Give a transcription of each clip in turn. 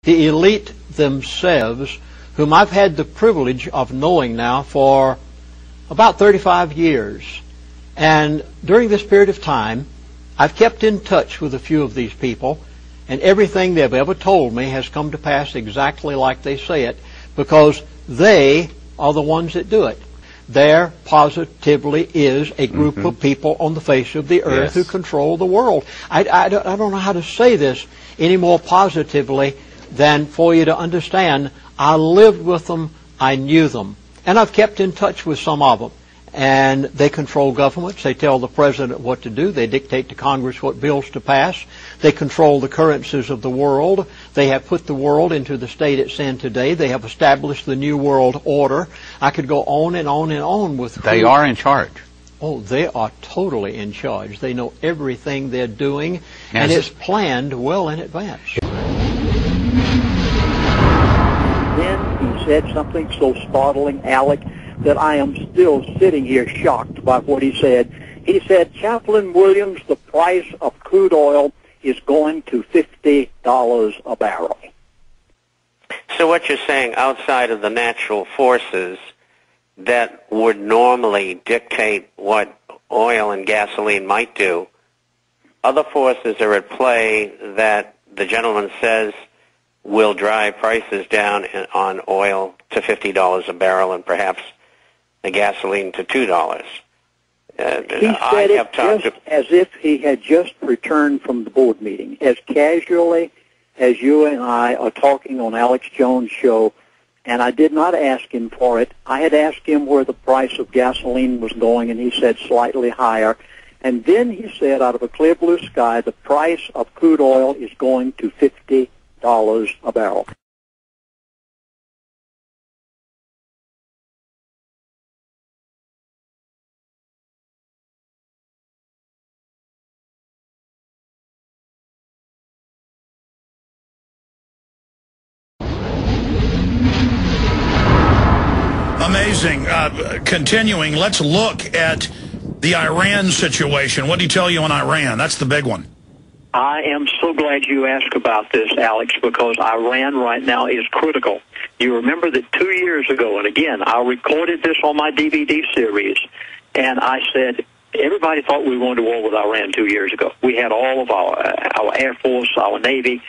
The elite themselves, whom I've had the privilege of knowing now for about 35 years. And during this period of time, I've kept in touch with a few of these people, and everything they've ever told me has come to pass exactly like they say it, because they are the ones that do it. There positively is a group of people on the face of the earth who control the world. I don't know how to say this any more positively than for you to understand. I lived with them, I knew them, and I've kept in touch with some of them. And they control governments, they tell the president what to do, they dictate to Congress what bills to pass, they control the currencies of the world, they have put the world into the state it's in today, they have established the New World Order. I could go on and on and on with who. They are in charge. Oh, they are totally in charge. They know everything they're doing, and it's planned well in advance. Then he said something so startling, Alec, that I am still sitting here shocked by what he said. He said, Chaplain Williams, the price of crude oil is going to $50 a barrel. So what you're saying, outside of the natural forces that would normally dictate what oil and gasoline might do, other forces are at play that the gentleman says will drive prices down on oil to $50 a barrel and perhaps the gasoline to $2. He said it just as if he had just returned from the board meeting, as casually as you and I are talking on Alex Jones' show, and I did not ask him for it. I had asked him where the price of gasoline was going, and he said slightly higher. And then he said, out of a clear blue sky, the price of crude oil is going to $50 a barrel. Amazing. Continuing, let's look at the Iran situation. What did he tell you on Iran? That's the big one. I am so glad you asked about this, Alex, because Iran right now is critical. You remember that 2 years ago, and again, I recorded this on my DVD series, and I said, everybody thought we were going to war with Iran 2 years ago. We had all of our Air Force, our Navy,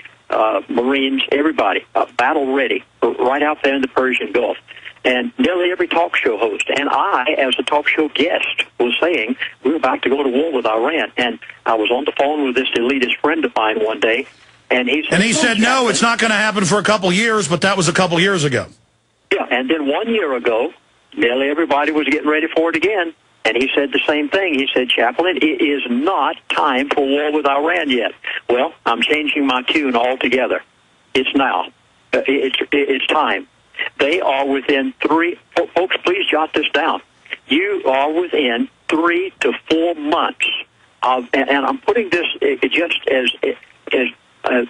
Marines, everybody battle ready right out there in the Persian Gulf. And nearly every talk show host, and I, as a talk show guest, was saying we were about to go to war with Iran. And I was on the phone with this elitist friend of mine one day, and he said, no, it's not going to happen for a couple years, but that was a couple years ago. Yeah, and then 1 year ago, nearly everybody was getting ready for it again, and he said the same thing. He said, Chaplain, it is not time for war with Iran yet. Well, I'm changing my tune altogether. It's now. It's time. They are within folks, please jot this down. You are within 3 to 4 months of, and I'm putting this just as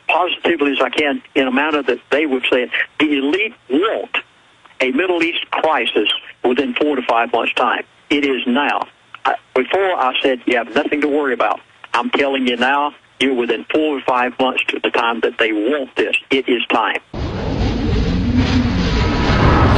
positively as I can in a manner that they would say it. The elite want a Middle East crisis within 4 to 5 months' time. It is now. Before I said you have nothing to worry about. I'm telling you now, you're within 4 or 5 months to the time that they want this. It is time.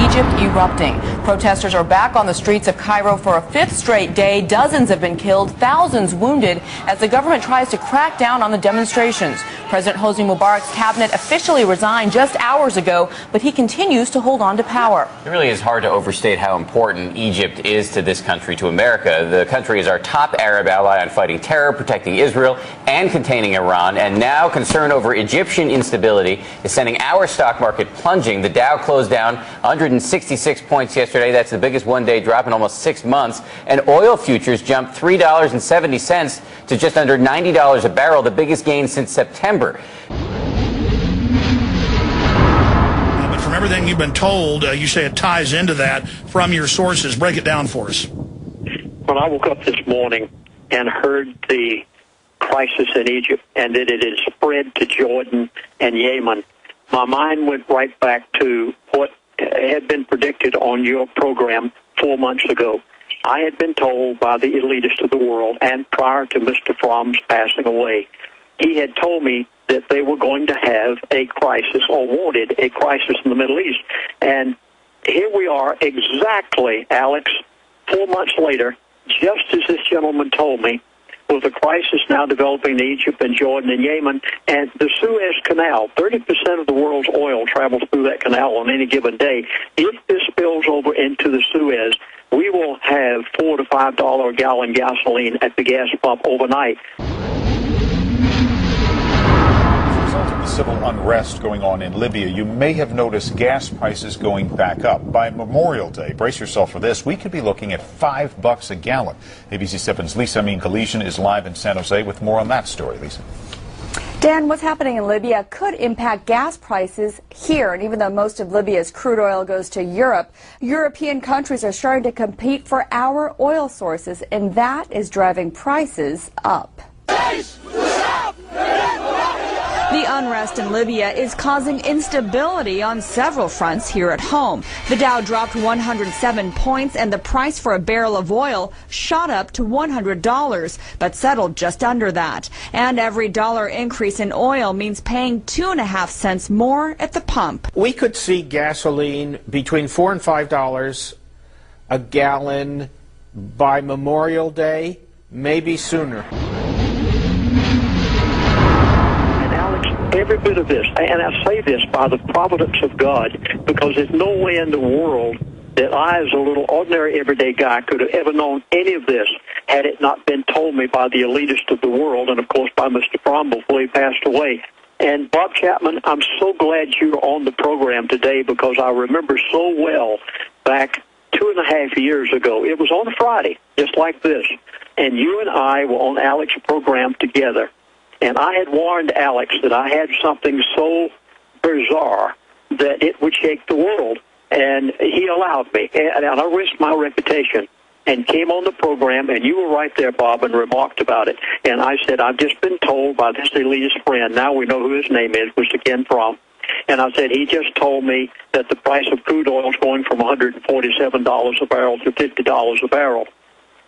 Egypt erupting. Protesters are back on the streets of Cairo for a 5th straight day. Dozens have been killed, thousands wounded as the government tries to crack down on the demonstrations. President Hosni Mubarak's cabinet officially resigned just hours ago, but he continues to hold on to power. It really is hard to overstate how important Egypt is to this country, to America. The country is our top Arab ally on fighting terror, protecting Israel, and containing Iran. And now concern over Egyptian instability is sending our stock market plunging. The Dow closed down 166 points yesterday. That's the biggest one-day drop in almost 6 months. And oil futures jumped $3.70 to just under $90 a barrel, the biggest gain since September. But from everything you've been told, you say it ties into that from your sources. Break it down for us. When I woke up this morning and heard the crisis in Egypt and that it had spread to Jordan and Yemen, my mind went right back to what had been predicted on your program 4 months ago. I had been told by the elitist of the world, and prior to Mr. Fromm's passing away, he had told me that they were going to have a crisis, or wanted a crisis in the Middle East. And here we are exactly, Alex, 4 months later, just as this gentleman told me, with a crisis now developing in Egypt and Jordan and Yemen, and the Suez Canal. 30% of the world's oil travels through that canal on any given day. If this spills over into the Suez, we will have $4 to $5 a gallon gasoline at the gas pump overnight. Civil unrest going on in Libya, you may have noticed gas prices going back up. By Memorial Day, brace yourself for this, we could be looking at $5 a gallon. ABC 7's Lisa Amin Kalishan is live in San Jose with more on that story. Lisa. Dan, what's happening in Libya could impact gas prices here. And even though most of Libya's crude oil goes to Europe, European countries are starting to compete for our oil sources, and that is driving prices up. The unrest in Libya is causing instability on several fronts here at home. The Dow dropped 107 points and the price for a barrel of oil shot up to $100, but settled just under that. And every dollar increase in oil means paying 2.5 cents more at the pump. We could see gasoline between $4 and $5 a gallon by Memorial Day, maybe sooner. Every bit of this, and I say this by the providence of God, because there's no way in the world that I, as a little ordinary everyday guy, could have ever known any of this had it not been told me by the elitist of the world, and of course by Mr. Fromm before he passed away. And Bob Chapman, I'm so glad you're on the program today, because I remember so well back 2.5 years ago. It was on a Friday, just like this, and you and I were on Alex's program together. And I had warned Alex that I had something so bizarre that it would shake the world. And he allowed me. And I risked my reputation and came on the program, and you were right there, Bob, and remarked about it. And I said, I've just been told by this elitist friend, now we know who his name is, Mr. Ken Fromm. And I said, he just told me that the price of crude oil is going from $147 a barrel to $50 a barrel.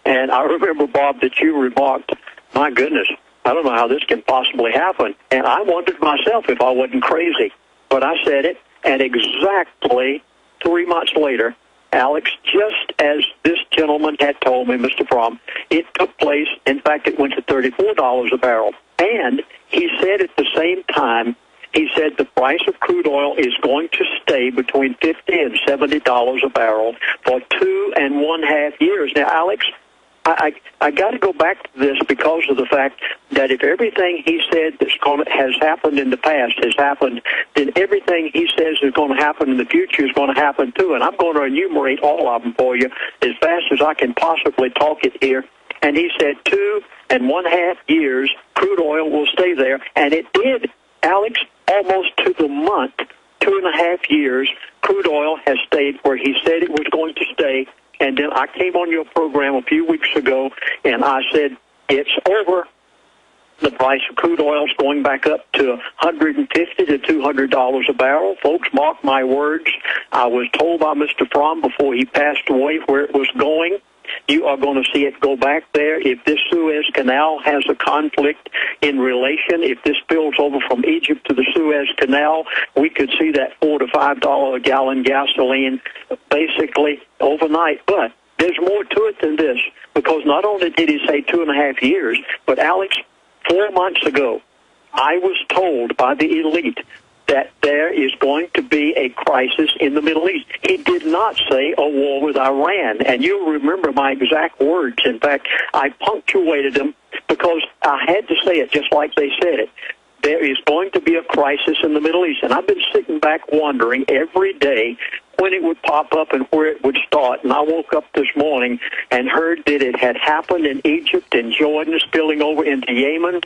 And I remember, Bob, that you remarked, my goodness, I don't know how this can possibly happen. And I wondered myself if I wasn't crazy. But I said it, and exactly 3 months later, Alex, just as this gentleman had told me, Mr. Fromm, it took place. In fact, it went to $34 a barrel. And he said at the same time, he said the price of crude oil is going to stay between $50 and $70 a barrel for 2.5 years. Now, Alex, I got to go back to this because of the fact that if everything he said has happened in the past has happened, then everything he says is going to happen in the future is going to happen too. And I'm going to enumerate all of them for you as fast as I can possibly talk it here. And he said 2.5 years, crude oil will stay there. And it did, Alex, almost to the month. 2.5 years, crude oil has stayed where he said it was going to stay. And then I came on your program a few weeks ago, and I said, it's over. The price of crude oil is going back up to $150 to $200 a barrel. Folks, mark my words. I was told by Mr. Fromm before he passed away where it was going. You are going to see it go back there. If this Suez Canal has a conflict in relation, if this spills over from Egypt to the Suez Canal, we could see that $4 to $5 a gallon gasoline basically overnight. But there's more to it than this, because not only did he say 2.5 years, but Alex, 4 months ago, I was told by the elite that there is going to be a crisis in the Middle East. He did not say a war with Iran, and you'll remember my exact words. In fact, I punctuated them because I had to say it just like they said it. There is going to be a crisis in the Middle East, and I've been sitting back wondering every day when it would pop up and where it would start. And I woke up this morning and heard that it had happened in Egypt and Jordan, spilling over into Yemen,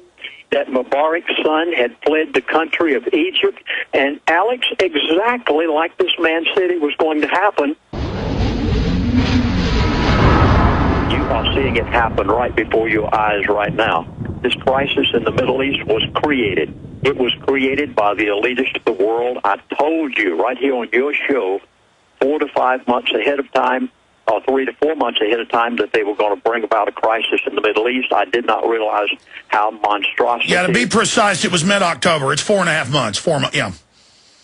that Mubarak's son had fled the country of Egypt. And Alex, exactly like this man said it was going to happen, you are seeing it happen right before your eyes right now. This crisis in the Middle East was created. It was created by the elitist of the world. I told you right here on your show 4 to 5 months ahead of time 3 to 4 months ahead of time that they were going to bring about a crisis in the Middle East. I did not realize how monstrous. Yeah, to be precise, it was mid-October. It's 4.5 months. 4 months, yeah.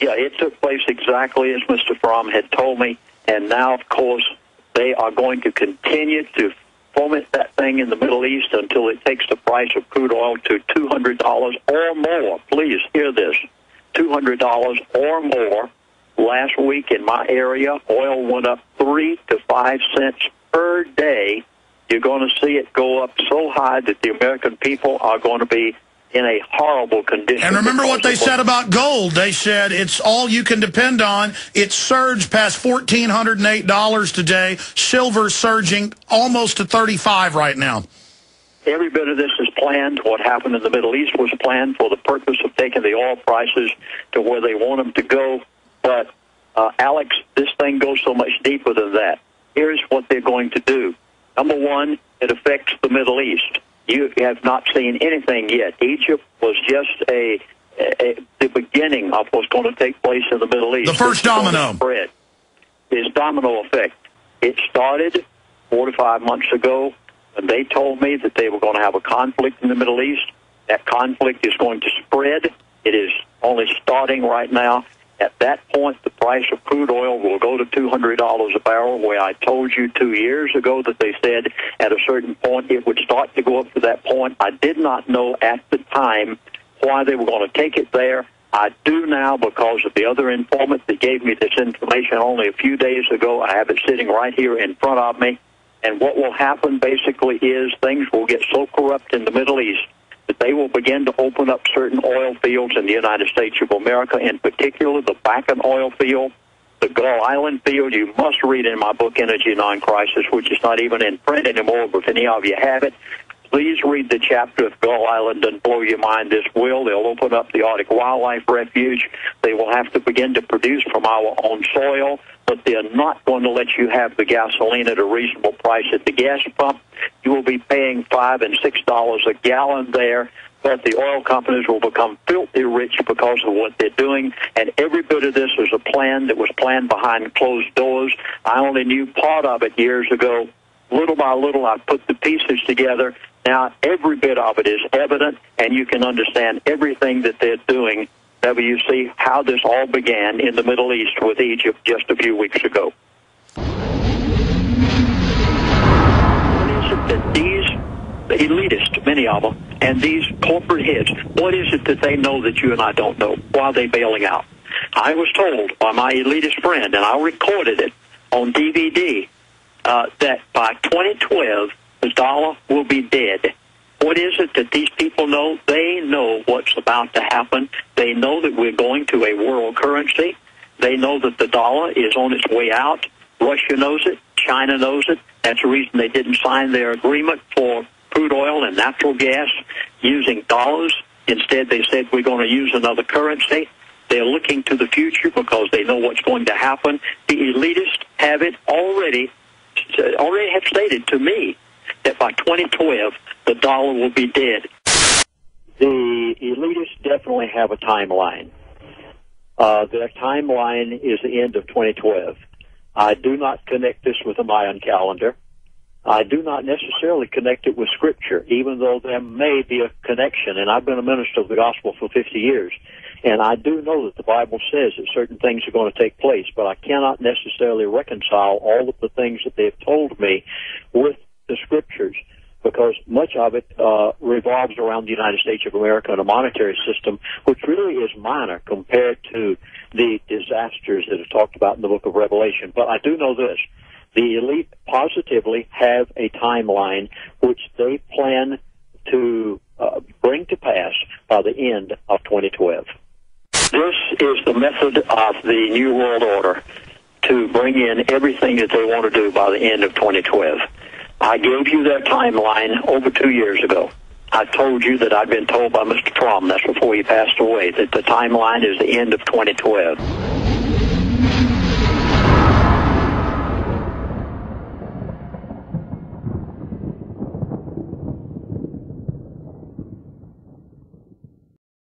Yeah, it took place exactly as Mr. Fromm had told me, and now, of course, they are going to continue to foment that thing in the Middle East until it takes the price of crude oil to $200 or more. Please hear this, $200 or more. Last week in my area, oil went up 3 to 5 cents per day. You're going to see it go up so high that the American people are going to be in a horrible condition. And remember what they said about gold. They said it's all you can depend on. It surged past $1,408 today. Silver surging almost to $35 right now. Every bit of this is planned. What happened in the Middle East was planned for the purpose of taking the oil prices to where they want them to go. But, Alex, this thing goes so much deeper than that. Here's what they're going to do. Number one, it affects the Middle East. You have not seen anything yet. Egypt was just the beginning of what's going to take place in the Middle East. The first domino. Spread. This domino effect. It started 4 to 5 months ago when they told me that they were going to have a conflict in the Middle East. That conflict is going to spread. It is only starting right now. At that point, the price of crude oil will go to $200 a barrel, where I told you 2 years ago that they said at a certain point it would start to go up to that point. I did not know at the time why they were going to take it there. I do now because of the other informant that gave me this information only a few days ago. I have it sitting right here in front of me. And what will happen basically is things will get so corrupt in the Middle East that they will begin to open up certain oil fields in the United States of America, in particular the Bakken oil field, the Gull Island field. You must read in my book, Energy Non-Crisis, which is not even in print anymore, but if any of you have it, please read the chapter if Gull Island doesn't blow your mind. This will. They'll open up the Arctic Wildlife Refuge. They will have to begin to produce from our own soil, but they're not going to let you have the gasoline at a reasonable price at the gas pump. You will be paying $5 and $6 a gallon there, but the oil companies will become filthy rich because of what they're doing, and every bit of this is a plan that was planned behind closed doors. I only knew part of it years ago. Little by little, I put the pieces together. Now, every bit of it is evident, and you can understand everything that they're doing. Whenever you see how this all began in the Middle East with Egypt just a few weeks ago. What is it that these elitists, many of them, and these corporate heads, what is it that they know that you and I don't know? Why are they bailing out? I was told by my elitist friend, and I recorded it on DVD, that by 2012, the dollar will be dead. What is it that these people know? They know what's about to happen. They know that we're going to a world currency. They know that the dollar is on its way out. Russia knows it. China knows it. That's the reason they didn't sign their agreement for crude oil and natural gas using dollars. Instead, they said we're going to use another currency. They're looking to the future because they know what's going to happen. The elitists have it already have stated to me that by 2012, the dollar will be dead. The elitists definitely have a timeline. Their timeline is the end of 2012. I do not connect this with a Mayan calendar. I do not necessarily connect it with Scripture, even though there may be a connection. And I've been a minister of the gospel for 50 years. And I do know that the Bible says that certain things are going to take place, but I cannot necessarily reconcile all of the things that they have told me with the Scriptures, because much of it revolves around the United States of America and a monetary system, which really is minor compared to the disasters that are talked about in the book of Revelation. But I do know this. The elite positively have a timeline which they plan to bring to pass by the end of 2012. This is the method of the New World Order to bring in everything that they want to do by the end of 2012. I gave you that timeline over 2 years ago. I told you that I'd been told by Mr. Trump, that's before he passed away, that the timeline is the end of 2012.